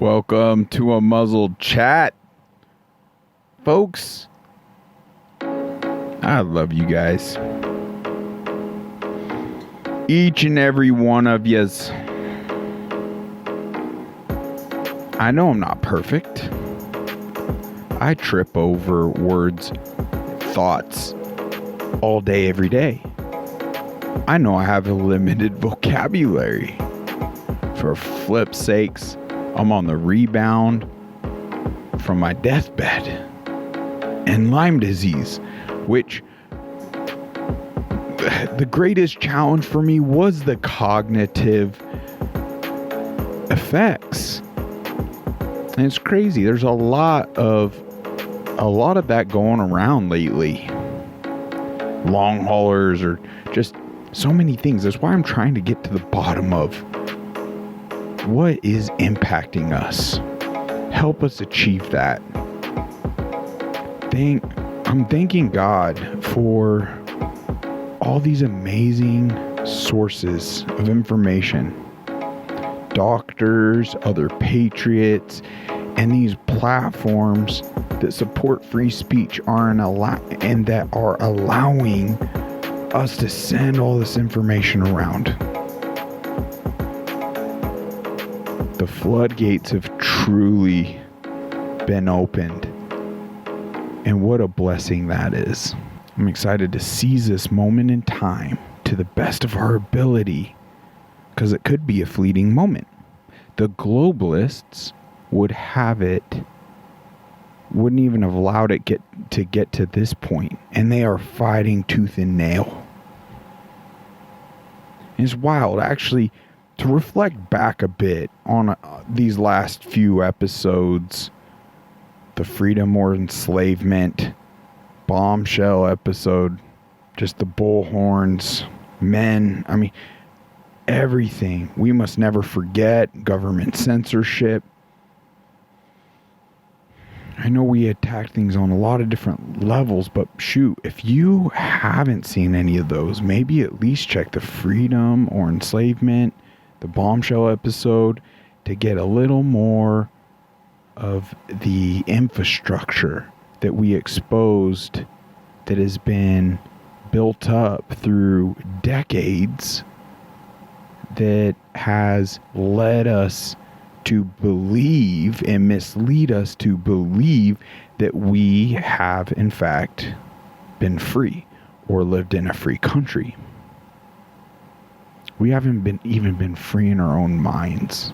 Welcome to a muzzled chat, folks. I love you guys. Each and every one of yous. I know I'm not perfect. I trip over words, thoughts, all day, every day. I know I have a limited vocabulary. For flip's sakes, I'm on the rebound from my deathbed. And Lyme disease, which the greatest challenge for me was the cognitive effects. And it's crazy. There's a lot of that going around lately. Long haulers or just so many things. That's why I'm trying to get to the bottom of what is impacting us. Help us achieve that. I'm thanking God for all these amazing sources of information. Doctors, other patriots, and these platforms that support free speech and that are allowing us to send all this information around. The floodgates have truly been opened. And what a blessing that is. I'm excited to seize this moment in time to the best of our ability, because it could be a fleeting moment. The globalists wouldn't even have allowed it to get to this point, and they are fighting tooth and nail. It's wild, actually, to reflect back a bit on these last few episodes. The freedom or enslavement bombshell episode, just the bullhorns, men, everything. We must never forget government censorship. I know we attack things on a lot of different levels, but shoot, if you haven't seen any of those, maybe at least check the freedom or enslavement, the bombshell episode, to get a little more of the infrastructure that we exposed that has been built up through decades that has led us to believe and mislead us to believe that we have in fact been free or lived in a free country. We haven't been free in our own minds.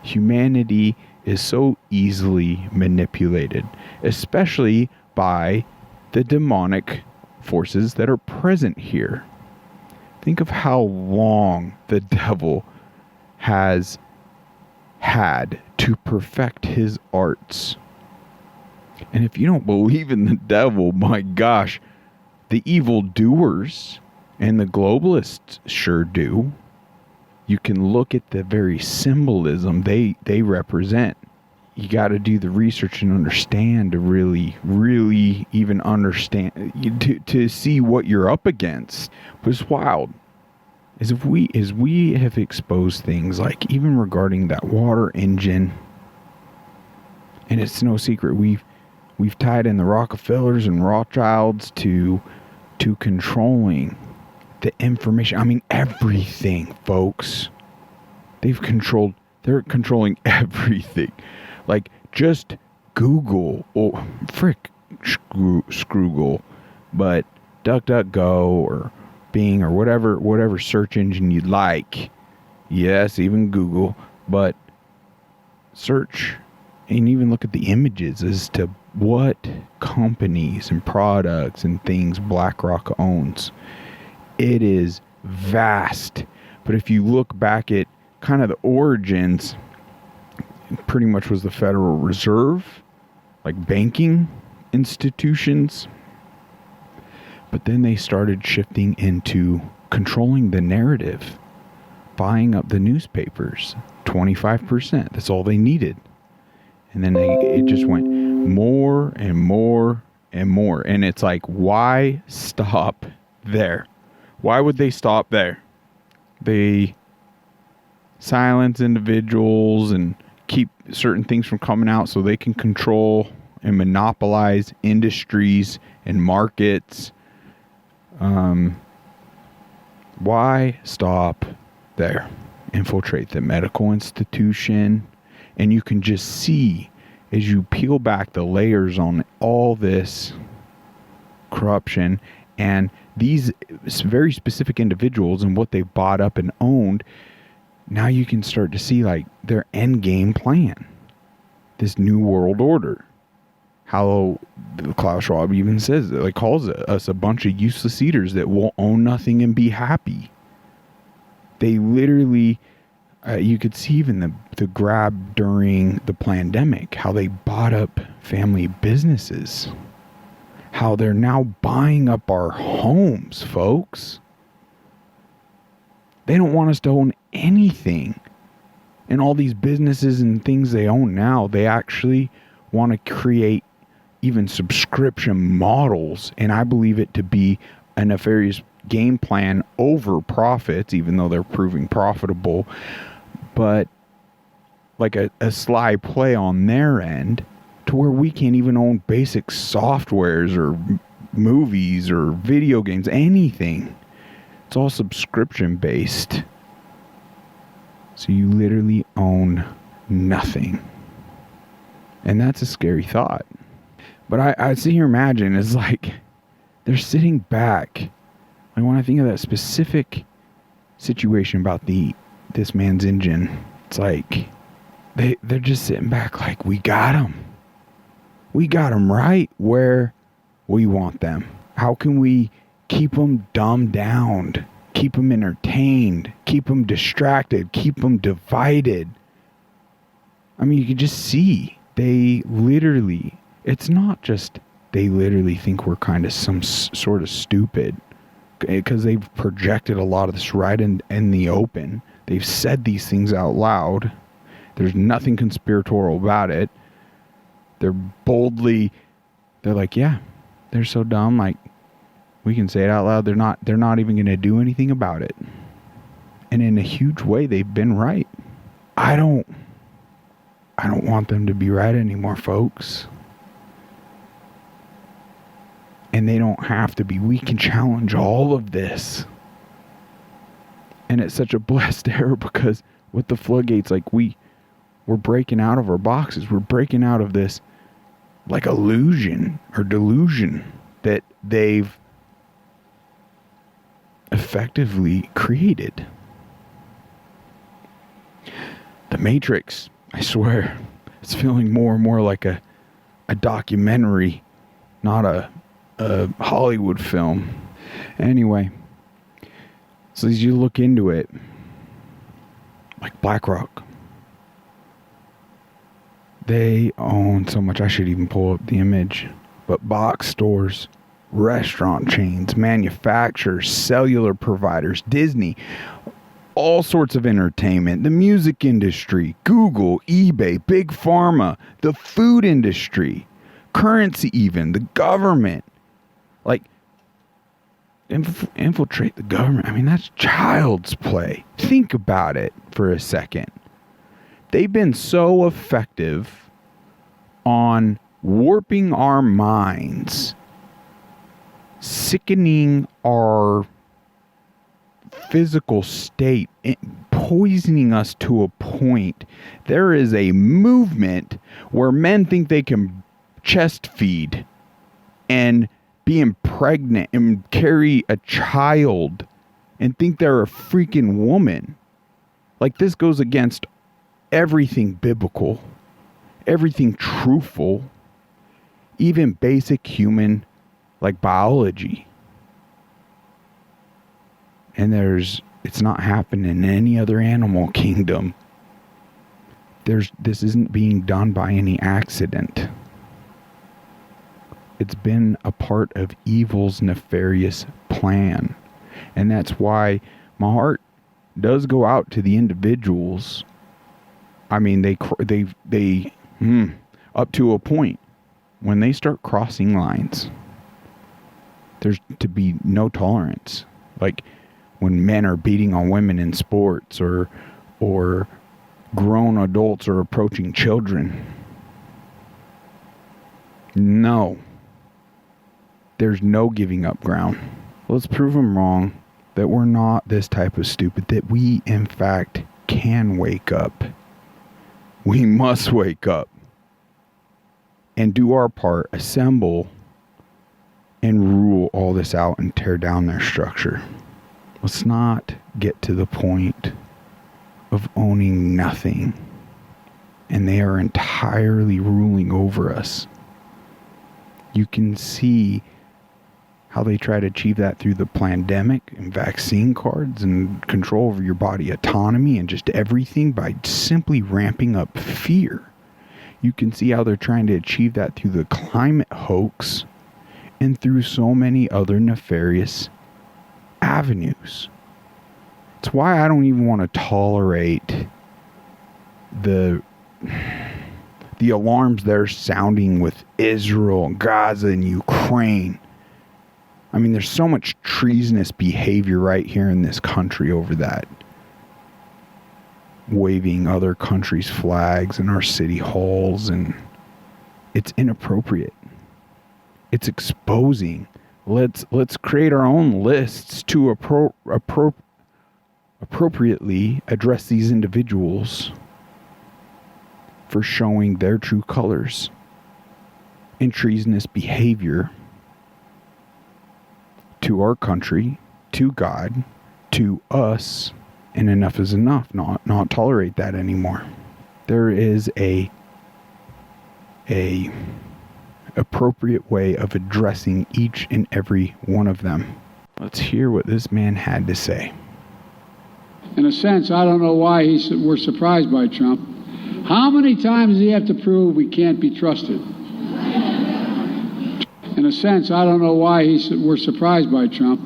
Humanity is so easily manipulated, especially by the demonic forces that are present here. Think of how long the devil has had to perfect his arts. And if you don't believe in the devil, my gosh, the evildoers and the globalists sure do. You can look at the very symbolism they represent. You got to do the research and understand to really even understand, to see what you're up against. But it's wild. As we have exposed things like even regarding that water engine, and it's no secret we've tied in the Rockefellers and Rothschilds to controlling the information. Everything, folks. They're controlling everything. Like, just Google, or Scroogle, but DuckDuckGo or Bing or whatever search engine you'd like. Yes, even Google, but search and even look at the images as to what companies and products and things BlackRock owns. It is vast. But if you look back at kind of the origins, it pretty much was the Federal Reserve, like banking institutions. But then they started shifting into controlling the narrative, buying up the newspapers, 25%. That's all they needed. And then it just went more and more and more. And it's like, why stop there? Why would they stop there? They silence individuals and keep certain things from coming out so they can control and monopolize industries and markets. Why stop there? Infiltrate the medical institution, and you can just see as you peel back the layers on all this corruption and these very specific individuals and what they bought up and owned. Now you can start to see like their end game plan, this new world order. How Klaus Schwab even says it, like calls us a bunch of useless eaters that will own nothing and be happy. They literally, you could see even the grab during the pandemic, how they bought up family businesses, how they're now buying up our homes, folks. They don't want us to own anything. And all these businesses and things they own now, they actually want to create even subscription models. And I believe it to be a nefarious game plan over profits, even though they're proving profitable. But like a sly play on their end to where we can't even own basic softwares or movies or video games, anything. It's all subscription based. So you literally own nothing. And that's a scary thought. But I sit here imagine it's like they're sitting back. Like when I think of that specific situation about this man's engine, it's like they're just sitting back like, we got him. We got them right where we want them. How can we keep them dumbed down, keep them entertained, keep them distracted, keep them divided? I mean, you can just see they literally, it's not just they literally think we're kind of some sort of stupid, because they've projected a lot of this right in the open. They've said these things out loud. There's nothing conspiratorial about it. They're like, yeah, they're so dumb. Like, we can say it out loud. They're not even going to do anything about it. And in a huge way, they've been right. I don't want them to be right anymore, folks. And they don't have to be. We can challenge all of this. And it's such a blessed era because with the floodgates, like we're breaking out of our boxes. We're breaking out of this like illusion or delusion that they've effectively created. The Matrix, I swear, it's feeling more and more like a documentary, not a Hollywood film. Anyway, so as you look into it, like BlackRock, they own so much. I should even pull up the image. But box stores, restaurant chains, manufacturers, cellular providers, Disney, all sorts of entertainment, the music industry, Google, eBay, Big Pharma, the food industry, currency even, the government. Like, infiltrate the government. I mean, that's child's play. Think about it for a second. They've been so effective on warping our minds, sickening our physical state, poisoning us to a point. There is a movement where men think they can chest feed and be impregnant and carry a child and think they're a freaking woman. Like, this goes against everything biblical, everything truthful, even basic human, like, biology. And it's not happening in any other animal kingdom. This isn't being done by any accident. It's been a part of evil's nefarious plan. And that's why my heart does go out to the individuals. I mean, they up to a point when they start crossing lines, there's to be no tolerance. Like when men are beating on women in sports or or grown adults are approaching children. No. There's no giving up ground. Let's prove them wrong, that we're not this type of stupid, that we, in fact, can wake up. We must wake up and do our part, assemble and rule all this out and tear down their structure. Let's not get to the point of owning nothing and they are entirely ruling over us. You can see how they try to achieve that through the pandemic and vaccine cards and control over your body autonomy and just everything by simply ramping up fear. You can see how they're trying to achieve that through the climate hoax and through so many other nefarious avenues. It's why I don't even want to tolerate the alarms they're sounding with Israel and Gaza and Ukraine. I mean, there's so much treasonous behavior right here in this country over that. Waving other countries' flags in our city halls, and it's inappropriate. It's exposing. Let's create our own lists to appropriately address these individuals for showing their true colors in treasonous behavior to our country, to God, to us, and enough is enough. Not tolerate that anymore. There is a appropriate way of addressing each and every one of them. Let's hear what this man had to say. In a sense, I don't know why we're surprised by Trump. How many times does he have to prove we can't be trusted? In a sense, I don't know why we're surprised by Trump.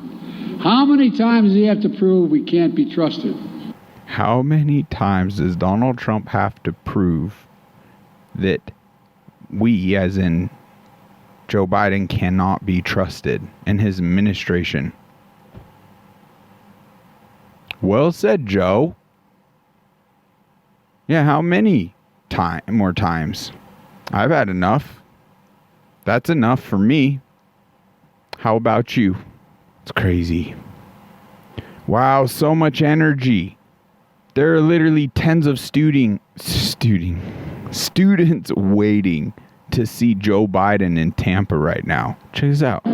How many times does he have to prove we can't be trusted? How many times does Donald Trump have to prove that we, as in Joe Biden, cannot be trusted in his administration? Well said, Joe. Yeah, how many more times? I've had enough. That's enough for me. How about you? It's crazy. Wow, so much energy. There are literally tens of students waiting to see Joe Biden in Tampa right now. Check this out.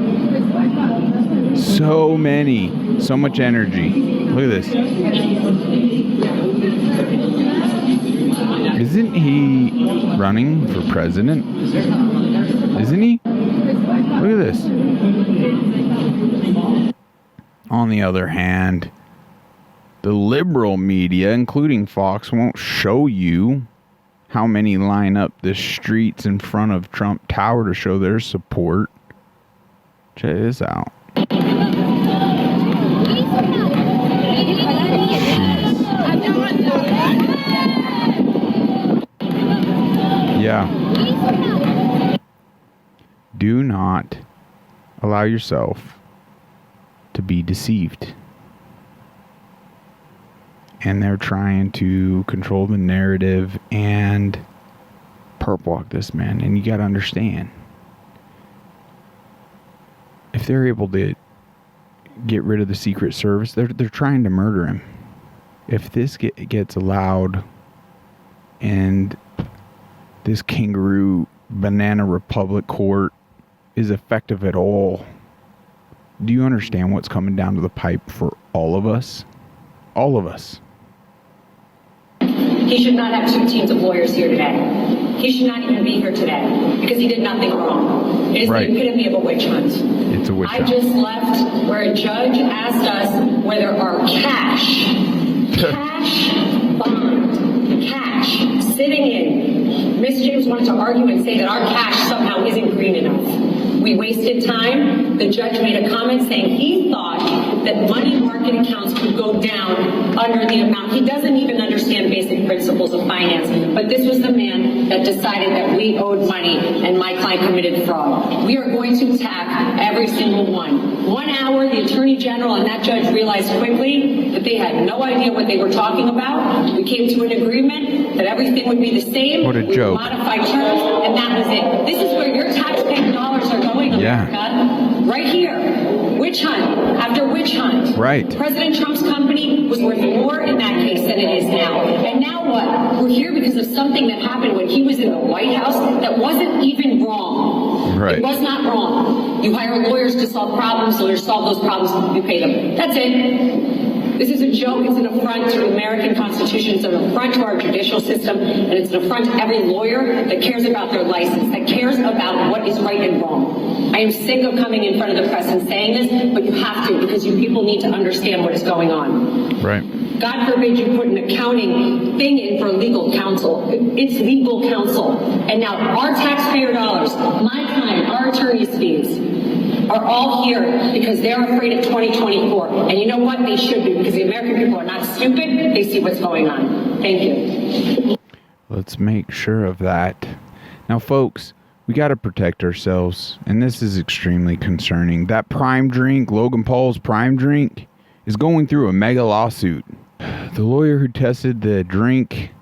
So much energy. Look at this. Isn't he running for president? Isn't he? Look at this. On the other hand, the liberal media, including Fox, won't show you how many line up the streets in front of Trump Tower to show their support. Check this out. Yeah. Do not allow yourself to be deceived. And they're trying to control the narrative and perp walk this man. And you got to understand, if they're able to get rid of the Secret Service, they're trying to murder him. If this gets allowed and this kangaroo banana republic court is effective at all, do you understand what's coming down to the pipe for all of us? All of us. He should not have two teams of lawyers here today. He should not even be here today because he did nothing wrong. It is right. The epitome of a witch hunt. It's a witch hunt. I just left where a judge asked us whether our cash bond, cash sitting in. Miss James wanted to argue and say that our cash somehow isn't green enough. We wasted time. The judge made a comment saying he thought that money market market accounts could go down under the amount. He doesn't even understand basic principles of finance, but this was the man that decided that we owed money and my client committed fraud. We are going to attack every single one. 1 hour, the Attorney General and that judge realized quickly that they had no idea what they were talking about. We came to an agreement that everything would be the same. What a we joke. Modified terms, and that was it. This is where your taxpaying dollars are going, America. Right here. Witch hunt after witch hunt. Right. President Trump's company was worth more in that case than it is now. And now what? We're here because of something that happened when he was in the White House that wasn't even wrong. Right. It was not wrong. You hire lawyers to solve problems, lawyers solve those problems, you pay them. That's it. This is a joke. It's an affront to the American Constitution. It's an affront to our judicial system. And it's an affront to every lawyer that cares about their license, that cares about what is right and wrong. I am sick of coming in front of the press and saying this, but you have to, because you people need to understand what is going on. Right. God forbid you put an accounting thing in for legal counsel. It's legal counsel. And now our taxpayer dollars, my client, our attorney's fees, are all here because they're afraid of 2024. And you know what? They should be, because the American people are not stupid. They see what's going on. Thank you. Let's make sure of that. Now, folks, we got to protect ourselves, and this is extremely concerning. That Prime drink, Logan Paul's Prime drink, is going through a mega lawsuit. The lawyer who tested the drink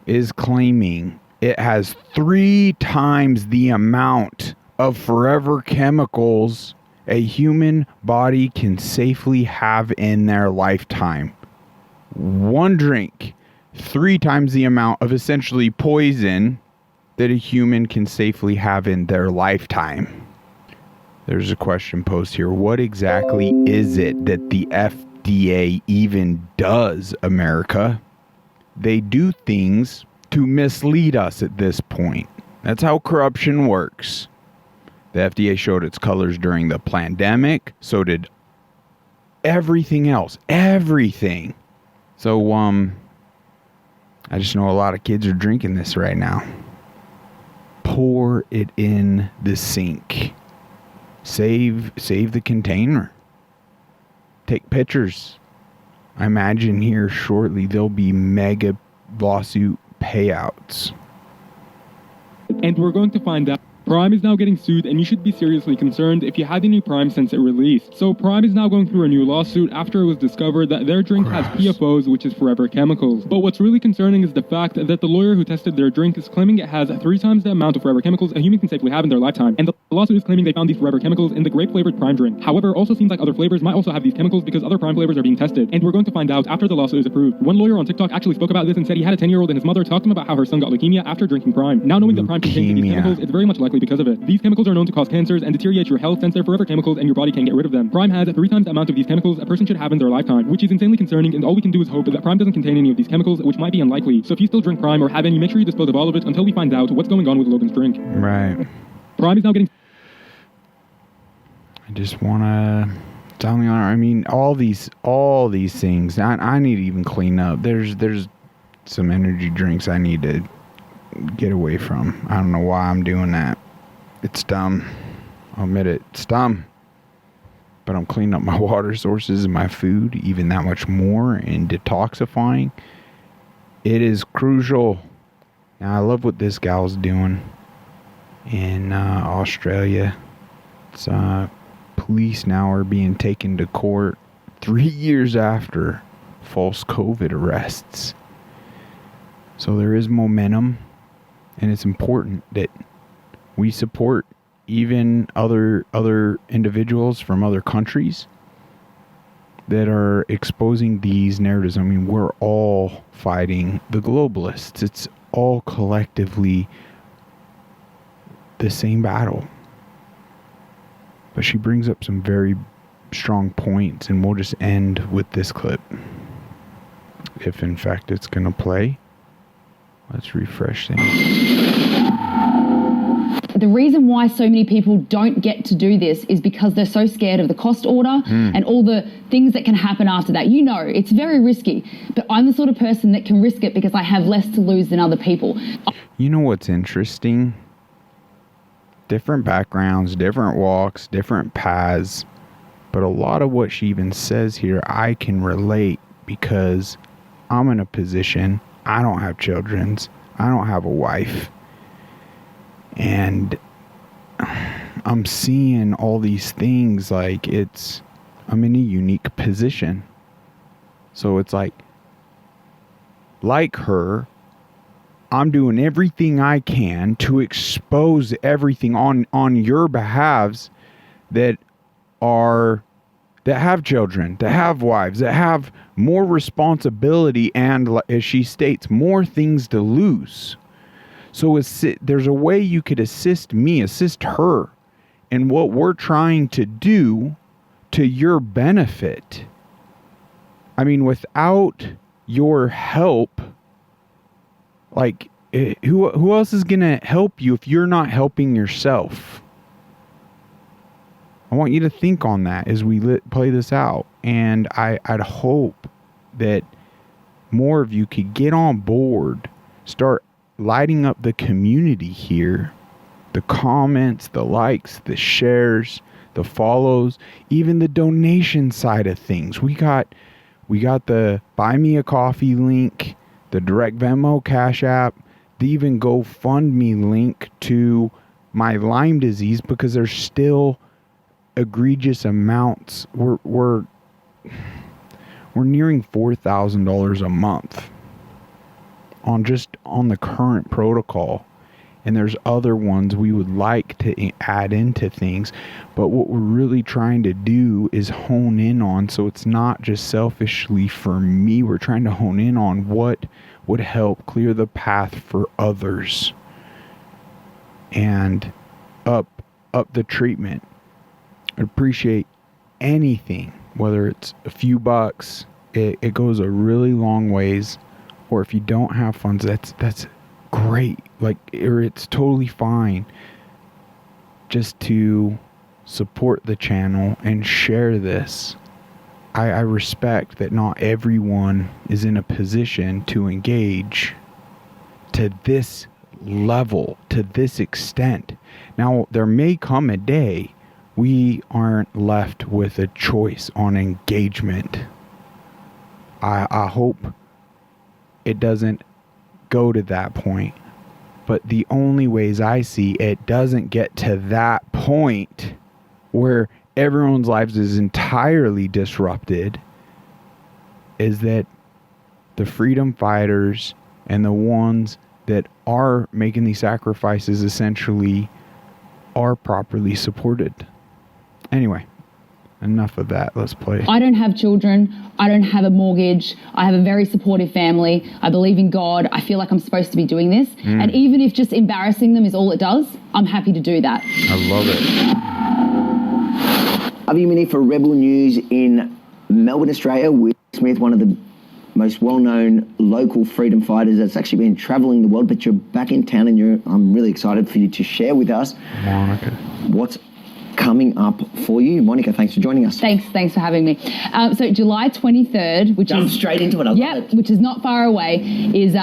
is claiming it has 3 times the amount of forever chemicals a human body can safely have in their lifetime. One drink, 3 times the amount of essentially poison that a human can safely have in their lifetime. There's a question posed here. What exactly is it that the FDA even does, America? They do things to mislead us at this point. That's how corruption works. The FDA showed its colors during the pandemic. So did everything else. Everything. So, I just know a lot of kids are drinking this right now. Pour it in the sink. Save the container. Take pictures. I imagine here shortly there'll be mega lawsuit payouts. And we're going to find out. Prime is now getting sued, and you should be seriously concerned if you had any Prime since it released. So Prime is now going through a new lawsuit after it was discovered that their drink has PFOs, which is forever chemicals. But what's really concerning is the fact that the lawyer who tested their drink is claiming it has 3 times the amount of forever chemicals a human can safely have in their lifetime. And the lawsuit is claiming they found these forever chemicals in the grape-flavored Prime drink. However, it also seems like other flavors might also have these chemicals because other Prime flavors are being tested. And we're going to find out after the lawsuit is approved. One lawyer on TikTok actually spoke about this and said he had a 10-year-old and his mother talked to him about how her son got leukemia after drinking Prime. Now knowing that Prime contains these chemicals, it's very much likely because of it. These chemicals are known to cause cancers and deteriorate your health since they're forever chemicals and your body can't get rid of them. Prime has 3 times the amount of these chemicals a person should have in their lifetime, which is insanely concerning, and all we can do is hope that Prime doesn't contain any of these chemicals, which might be unlikely. So if you still drink Prime or have any, make sure you dispose of all of it until we find out what's going on with Logan's drink. Right. Prime is now getting... I just want to tell me, I mean, all these things, I need to even clean up. There's some energy drinks I need to get away from. I don't know why I'm doing that. It's dumb. I'll admit it. It's dumb. But I'm cleaning up my water sources and my food even that much more and detoxifying. It is crucial. Now, I love what this gal's doing in Australia. It's police now are being taken to court 3 years after false COVID arrests. So there is momentum, and it's important that we support even other individuals from other countries that are exposing these narratives. I mean, we're all fighting the globalists. It's all collectively the same battle. But she brings up some very strong points, and we'll just end with this clip. If in fact it's going to play. Let's refresh things. The reason why so many people don't get to do this is because they're so scared of the cost order and all the things that can happen after that. You know, it's very risky, but I'm the sort of person that can risk it because I have less to lose than other people. You know what's interesting? Different backgrounds, different walks, different paths, But a lot of what she even says here, I can relate because I'm in a position, I don't have children, I don't have a wife, and I'm seeing all these things like I'm in a unique position. So it's like her, I'm doing everything I can to expose everything on your behalves that have children, that have wives, that have more responsibility and, as she states, more things to lose. So there's a way you could assist her in what we're trying to do to your benefit. I mean, without your help, like, who else is going to help you if you're not helping yourself? I want you to think on that as we play this out. And I'd hope that more of you could get on board, start lighting up the community here. The comments, the likes, the shares, the follows, even the donation side of things. We got the Buy Me a Coffee link, the Direct Venmo Cash App, the even GoFundMe link to my Lyme disease, because there's still egregious amounts. We're nearing $4,000 a month on the current protocol, and there's other ones we would like to add into things, but what we're really trying to do is hone in on, so it's not just selfishly for me, we're trying to hone in on what would help clear the path for others and up the treatment. I appreciate anything, whether it's a few bucks, it goes a really long ways, or if you don't have funds, that's great, like, or it's totally fine just to support the channel and share this. I respect that not everyone is in a position to engage to this level, to this extent. Now, there may come a day we aren't left with a choice on engagement. I hope it doesn't go to that point. But the only ways I see it doesn't get to that point where everyone's lives is entirely disrupted is that the freedom fighters and the ones that are making these sacrifices essentially are properly supported. Anyway, enough of that. Let's play. I don't have children. I don't have a mortgage. I have a very supportive family. I believe in God. I feel like I'm supposed to be doing this. And even if just embarrassing them is all it does, I'm happy to do that. I love it. Avi Mini for Rebel News in Melbourne, Australia. Will Smith, one of the most well-known local freedom fighters that's actually been travelling the world, but you're back in town and I'm really excited for you to share with us Monica, what's coming up for you. Monica, thanks for joining us. Thanks for having me. So July 23rd, which Jump is straight into it. I love it. which is not far away, is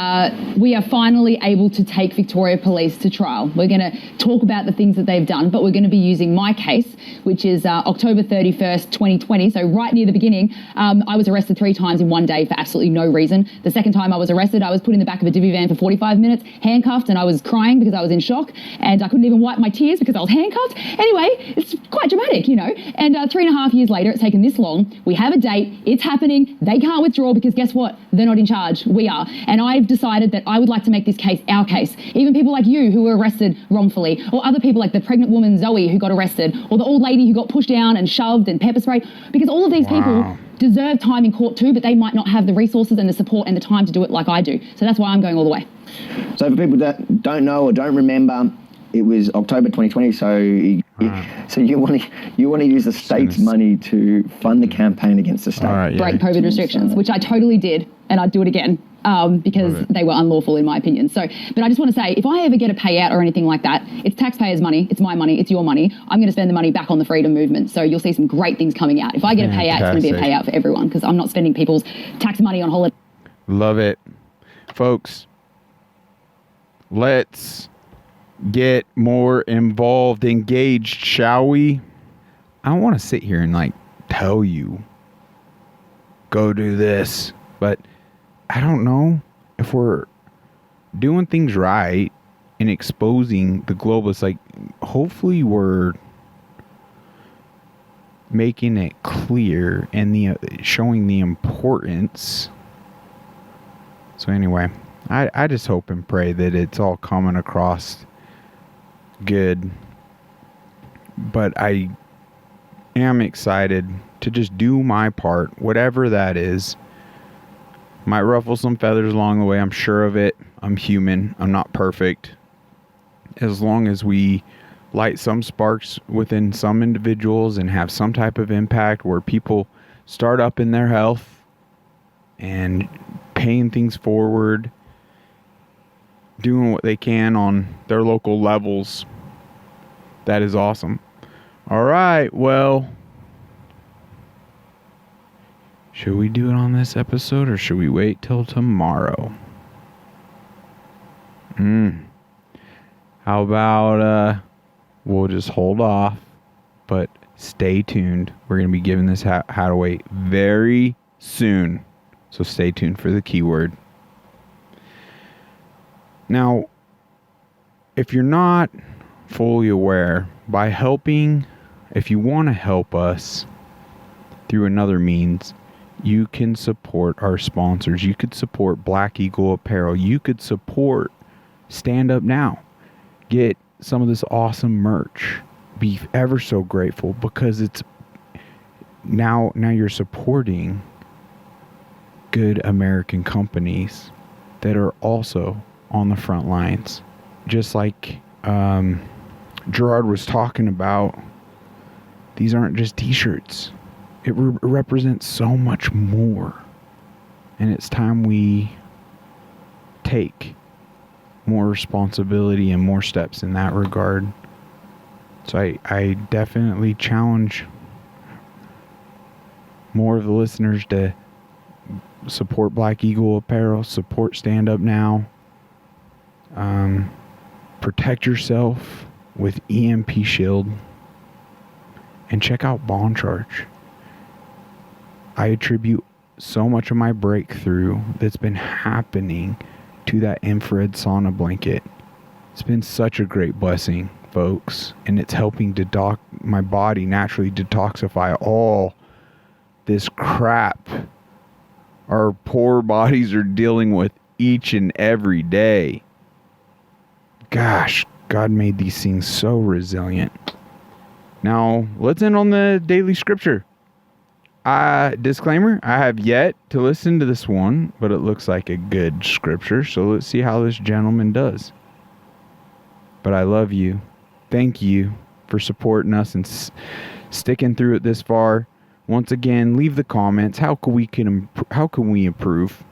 we are finally able to take Victoria Police to trial. We're going to talk about the things that they've done, but we're going to be using my case, which is October 31st, 2020. So right near the beginning, I was arrested 3 times in one day for absolutely no reason. The second time I was arrested, I was put in the back of a divvy van for 45 minutes, handcuffed, and I was crying because I was in shock, and I couldn't even wipe my tears because I was handcuffed. Anyway, it's quite dramatic, you know. And 3.5 years later, it's taken this long. We have a date. It's happening. They can't withdraw because guess what? They're not in charge. We are. And I've decided that I would like to make this case our case. Even people like you who were arrested wrongfully, or other people like the pregnant woman Zoe who got arrested, or the old lady who got pushed down and shoved and pepper sprayed, because all of these people deserve time in court too, but they might not have the resources and the support and the time to do it like I do. So that's why I'm going all the way. So for people that don't know or don't remember, it was October 2020, so you want to use the state's money to fund the campaign against the state. Break COVID restrictions, which I totally did, and I'd do it again because they were unlawful in my opinion. So, but I just want to say, if I ever get a payout or anything like that, it's taxpayers' money, it's my money, it's your money. I'm going to spend the money back on the freedom movement. So you'll see some great things coming out. If I get a payout, it's going to be a payout for everyone because I'm not spending people's tax money on holiday. Love it. Folks, let's get more involved, engaged, shall we? I don't want to sit here and like tell you, go do this. But I don't know if we're doing things right and exposing the globalists. Like, hopefully we're making it clear and showing the importance. So anyway, I just hope and pray that it's all coming across good. But I am excited to just do my part, whatever that is. Might ruffle some feathers along the way, I'm sure of it. I'm human. I'm not perfect. As long as we light some sparks within some individuals and have some type of impact where people start up in their health and paying things forward, doing what they can on their local levels, that is awesome. All right, well, should we do it on this episode or should we wait till tomorrow? How about we'll just hold off, but stay tuned. We're going to be giving this how to wait very soon. So stay tuned for the keyword. Now, if you're not fully aware, by helping, if you want to help us through another means, you can support our sponsors. You could support Black Eagle Apparel. You could support Stand Up Now. Get some of this awesome merch. Be ever so grateful because it's now you're supporting good American companies that are also on the front lines. Just like Gerard was talking about, these aren't just t-shirts. It represents so much more. And it's time we take more responsibility and more steps in that regard. So I definitely challenge more of the listeners to support Black Eagle Apparel, support Stand Up Now. Protect yourself with EMP Shield. And check out Bond Charge. I attribute so much of my breakthrough that's been happening to that infrared sauna blanket. It's been such a great blessing, folks, and it's helping my body naturally detoxify all this crap our poor bodies are dealing with each and every day. Gosh, God made these things so resilient. Now, let's end on the daily scripture. Disclaimer, I have yet to listen to this one, but it looks like a good scripture, so let's see how this gentleman does. But I love you. Thank you for supporting us and sticking through it this far. Once again, leave the comments. How can we improve?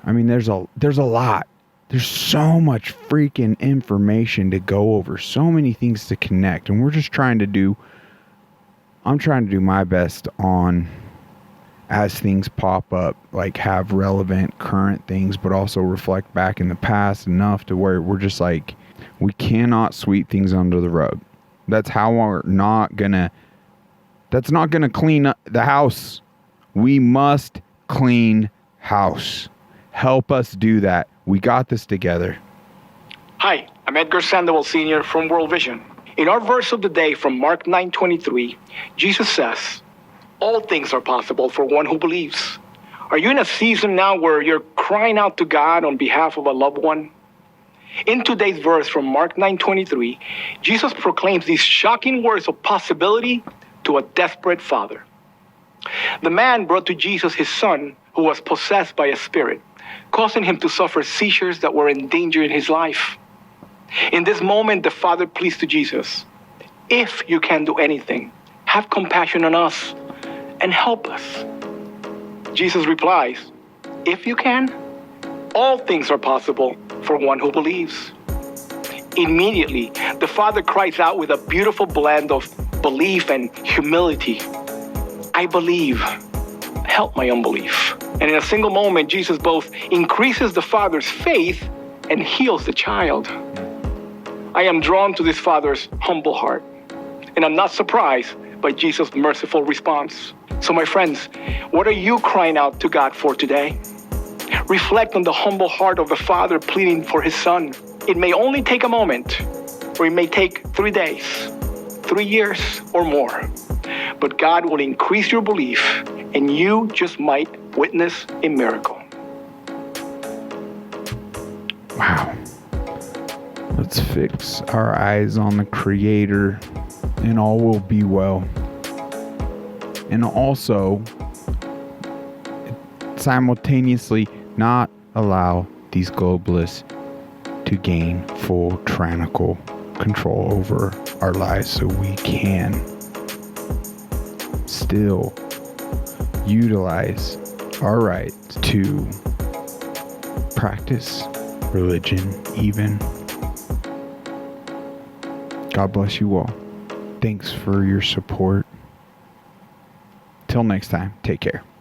I mean, there's a lot. There's so much freaking information to go over, so many things to connect, and I'm trying to do my best on, as things pop up, like have relevant current things, but also reflect back in the past enough to where we're just like, we cannot sweep things under the rug. That's not gonna clean up the house. We must clean house. Help us do that. We got this together. Hi, I'm Edgar Sandoval Sr. from World Vision. In our verse of the day from Mark 9:23, Jesus says, all things are possible for one who believes. Are you in a season now where you're crying out to God on behalf of a loved one? In today's verse from Mark 9:23, Jesus proclaims these shocking words of possibility to a desperate father. The man brought to Jesus his son who was possessed by a spirit, causing him to suffer seizures that were endangering his life. In this moment, the father pleads to Jesus, if you can do anything, have compassion on us and help us. Jesus replies, if you can, all things are possible for one who believes. Immediately, the father cries out with a beautiful blend of belief and humility, I believe, help my unbelief. And in a single moment, Jesus both increases the father's faith and heals the child. I am drawn to this father's humble heart, and I'm not surprised by Jesus' merciful response. So my friends, what are you crying out to God for today? Reflect on the humble heart of the Father pleading for his Son. It may only take a moment, or it may take 3 days, 3 years, or more. But God will increase your belief, and you just might witness a miracle. Wow. Let's fix our eyes on the Creator, and all will be well. And also, simultaneously not allow these globalists to gain full tyrannical control over our lives, so we can still utilize our right to practice religion even. God bless you all. Thanks for your support. Till next time, take care.